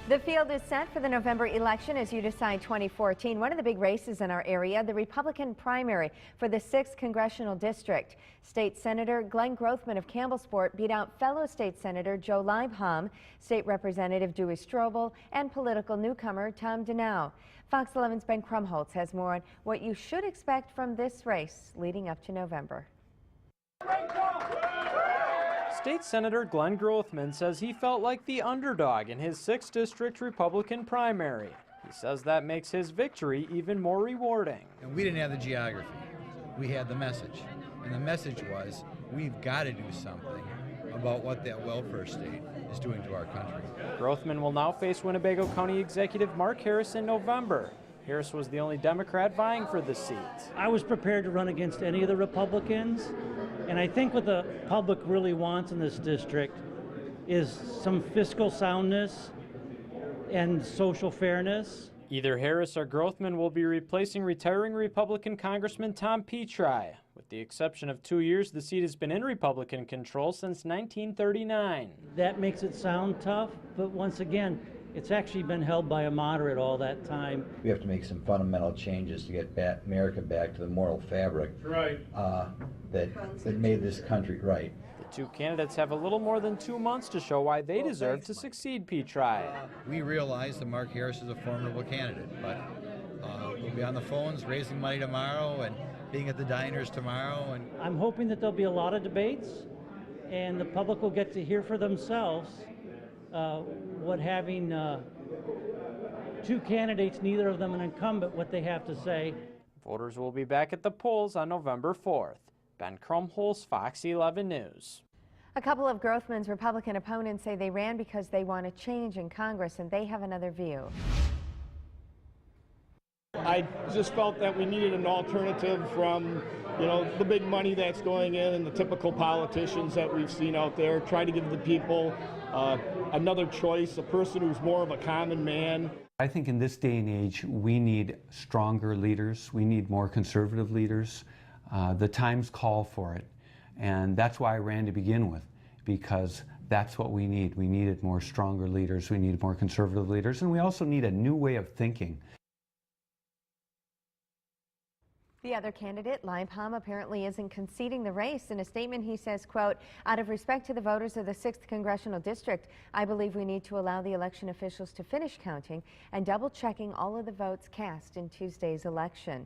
The field is set for the November election as you decide 2014. One of the big races in our area, the Republican primary for the 6th Congressional District. State Senator Glenn Grothman of Campbellsport beat out fellow State Senator Joe Liebham, State Representative Dewey Strobel, and political newcomer Tom Denow. Fox 11's Ben Krumholtz has more on what you should expect from this race leading up to November. State Senator Glenn Grothman says he felt like the underdog in his 6th District Republican primary. He says that makes his victory even more rewarding. And we didn't have the geography. We had the message. And the message was, we've got to do something about what that welfare state is doing to our country. Grothman will now face Winnebago County Executive Mark Harris in November. Harris was the only Democrat vying for the seat. I was prepared to run against any of the Republicans, and I think what the public really wants in this district is some fiscal soundness and social fairness. Either Harris or Grothman will be replacing retiring Republican Congressman Tom Petri. With the exception of 2 years, the seat has been in Republican control since 1939. That makes it sound tough, but once again, it's actually been held by a moderate all that time. We have to make some fundamental changes to get America back to the moral fabric that made this country right. The two candidates have a little more than 2 months to show why they deserve to succeed Petri. We realize that Mark Harris is a formidable candidate, but we'll be on the phones raising money tomorrow and being at the diners tomorrow. And I'm hoping that there'll be a lot of debates and the public will get to hear for themselves what having two candidates, neither of them an incumbent, what they have to say. Voters will be back at the polls on November 4th. Ben Krumholtz, Fox 11 News. A couple of Grothman's Republican opponents say they ran because they want a change in Congress, and they have another view. I just felt that we needed an alternative from, the big money that's going in and the typical politicians that we've seen out there. Try to give the people another choice, a person who's more of a common man. I think in this day and age, we need stronger leaders. We need more conservative leaders. The times call for it. And that's why I ran to begin with, because that's what we need. We needed more stronger leaders. We needed more conservative leaders. And we also need a new way of thinking. The other candidate, Liebham, apparently isn't conceding the race. In a statement, he says, quote, "Out of respect to the voters of the 6th Congressional District, I believe we need to allow the election officials to finish counting and double-checking all of the votes cast in Tuesday's election."